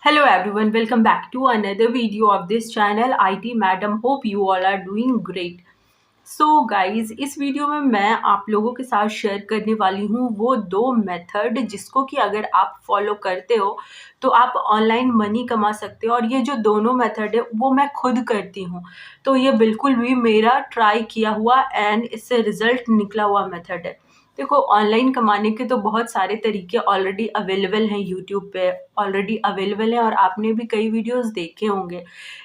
Hello everyone, welcome back to another video of this channel IT Madam. Hope you all are doing great. So guys इस video में मैं आप लोगों के साथ शेयर करने वाली हूँ वो दो मेथड जिसको कि अगर आप फॉलो करते हो तो आप ऑनलाइन मनी कमा सकते हो। और ये जो दोनों मेथड है वो मैं खुद करती हूँ, तो ये बिल्कुल भी मेरा ट्राई किया हुआ एंड इससे रिजल्ट निकला हुआ मेथड है। देखो, ऑनलाइन कमाने के तो बहुत सारे तरीके ऑलरेडी अवेलेबल हैं, यूट्यूब पे ऑलरेडी अवेलेबल है और आपने भी कई वीडियोस देखे होंगे।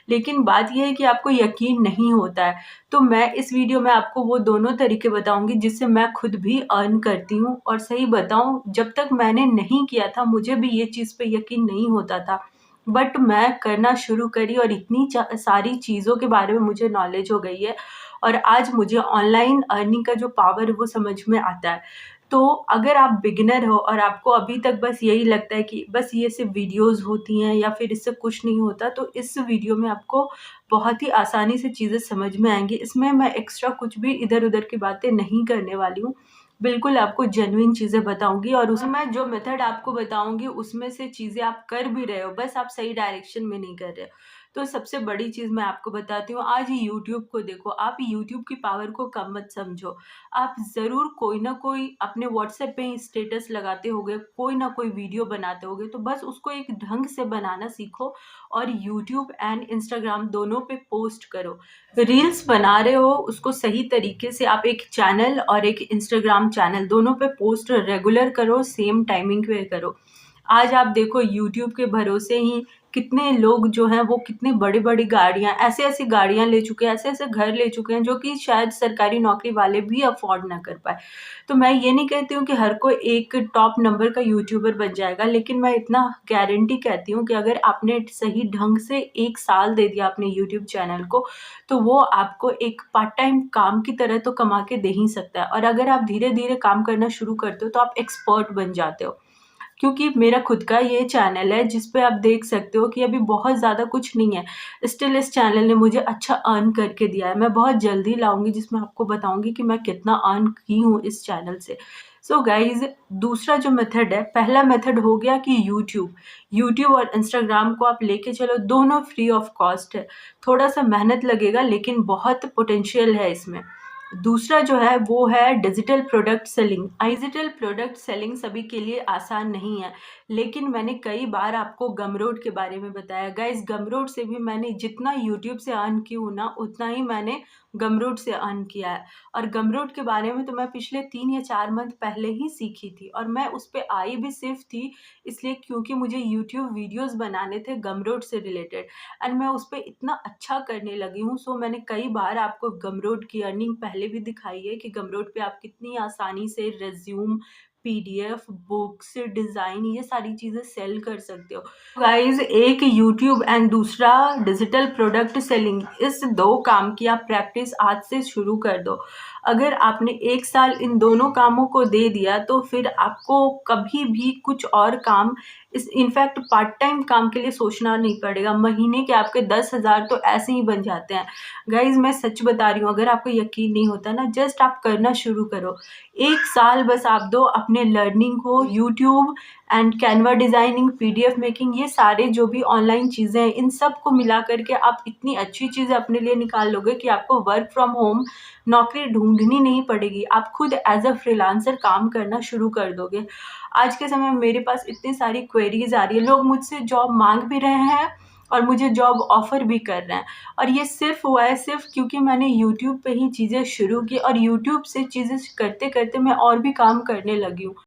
लेकिन बात यह है कि आपको यकीन नहीं होता है, तो मैं इस वीडियो में आपको वो दोनों तरीके बताऊंगी जिससे मैं खुद भी अर्न करती हूँ। और सही बताऊं, जब तक मैंने नहीं किया था मुझे भी ये चीज़ पे यकीन नहीं होता था, बट मैं करना शुरू करी और इतनी सारी चीज़ों के बारे में मुझे नॉलेज हो गई है और आज मुझे ऑनलाइन अर्निंग का जो पावर है वो समझ में आता है। तो अगर आप बिगिनर हो और आपको अभी तक बस यही लगता है कि बस ये सिर्फ वीडियोस होती हैं या फिर इससे कुछ नहीं होता, तो इस वीडियो में आपको बहुत ही आसानी से चीज़ें समझ में आएंगी। इसमें मैं एक्स्ट्रा कुछ भी इधर-उधर की बातें नहीं करने वाली हूँ। बिल्कुल आपको जेन्युइन चीज़ें बताऊँगी और उसमें जो मेथड आपको बताऊँगी उसमें से चीज़ें आप कर भी रहे हो, बस आप सही डायरेक्शन में नहीं कर रहे हो। तो सबसे बड़ी चीज़ मैं आपको बताती हूँ, आज यूट्यूब को देखो, आप यूट्यूब की पावर को कम मत समझो। आप ज़रूर कोई ना कोई अपने व्हाट्सएप पे ही स्टेटस लगाते होगे, कोई ना कोई वीडियो बनाते होगे, तो बस उसको एक ढंग से बनाना सीखो और यूट्यूब एंड इंस्टाग्राम दोनों पे पोस्ट करो। रील्स बना रहे हो उसको सही तरीके से आप एक चैनल और एक इंस्टाग्राम चैनल दोनों पे पोस्ट रेगुलर करो, सेम टाइमिंग पे करो। आज आप देखो, यूट्यूब के भरोसे ही कितने लोग जो हैं वो कितनी बड़ी-बड़ी गाड़ियाँ, ऐसी-ऐसी गाड़ियाँ ले चुके हैं, ऐसे-ऐसे घर ले चुके हैं जो कि शायद सरकारी नौकरी वाले भी अफ़ोर्ड ना कर पाएँ। तो मैं ये नहीं कहती हूँ कि हर कोई एक टॉप नंबर का यूट्यूबर बन जाएगा, लेकिन मैं इतना गारंटी कहती हूँ कि अगर आपने सही ढंग से 1 साल दे दिया अपने यूट्यूब चैनल को, तो वो आपको एक पार्ट टाइम काम की तरह तो कमा के दे ही सकता है। और अगर आप धीरे-धीरे काम करना शुरू करते हो तो आप एक्सपर्ट बन जाते हो। क्योंकि मेरा खुद का ये चैनल है जिस पे आप देख सकते हो कि अभी बहुत ज़्यादा कुछ नहीं है, स्टिल इस चैनल ने मुझे अच्छा अर्न करके दिया है। मैं बहुत जल्दी लाऊँगी जिसमें आपको बताऊँगी कि मैं कितना अर्न की हूँ इस चैनल से। सो गाइज़, दूसरा जो मेथड है, पहला मेथड हो गया कि यूट्यूब और इंस्टाग्राम को आप लेके चलो, दोनों फ्री ऑफ कॉस्ट है। थोड़ा-सा मेहनत लगेगा लेकिन बहुत पोटेंशियल है इसमें। दूसरा जो है वो है digital product selling. Digital product selling सभी के लिए आसान नहीं है, लेकिन मैंने कई बार आपको गमरोड के बारे में बताया। गाइस, गमरोड से भी मैंने जितना यूट्यूब से अर्न की हूँ ना, उतना ही मैंने गमरोड से अर्न किया है। और गमरोड के बारे में तो मैं पिछले 3 या 4 मंथ पहले ही सीखी थी और मैं उस पे आई भी सिर्फ थी इसलिए क्योंकि मुझे यूट्यूब वीडियोस बनाने थे गमरोड से रिलेटेड एंड मैं उस पे इतना अच्छा करने लगी हूँ। सो मैंने कई बार आपको गमरोड की अर्निंग पहले भी दिखाई है कि गमरोड पे आप कितनी आसानी से रिज्यूम, पीडीएफ, बुक्स, डिज़ाइन, ये सारी चीज़ें सेल कर सकते हो। गाइस, एक यूट्यूब एंड दूसरा डिजिटल प्रोडक्ट सेलिंग, इस 2 काम की आप प्रैक्टिस आज से शुरू कर दो। अगर आपने 1 साल इन दोनों कामों को दे दिया तो फिर आपको कभी भी कुछ और काम, इस इनफैक्ट पार्ट टाइम काम के लिए सोचना नहीं पड़ेगा। महीने के आपके 10,000 तो ऐसे ही बन जाते हैं। गाइज़, मैं सच बता रही हूँ, अगर आपको यकीन नहीं होता ना, जस्ट आप करना शुरू करो। 1 साल बस आप दो अपने लर्निंग को। YouTube and Canva designing, PDF making, ये सारे जो भी ऑनलाइन चीज़ें हैं, इन सब को मिला करके आप इतनी अच्छी चीज़ें अपने लिए निकाल लोगे कि आपको वर्क फ्रॉम होम नौकरी ढूँढनी नहीं पड़ेगी। आप खुद एज़ अ फ्रीलांसर काम करना शुरू कर दोगे। आज के समय में मेरे पास इतनी सारी क्वेरीज़ आ रही है, लोग मुझसे जॉब माँग भी रहे हैं और मुझे जॉब ऑफ़र भी कर रहे हैं। और ये सिर्फ़ हुआ है सिर्फ़ क्योंकि मैंने यूट्यूब पे ही चीज़ें शुरू की और यूट्यूब से चीज़ें करते-करते मैं और भी काम करने लगी हूँ।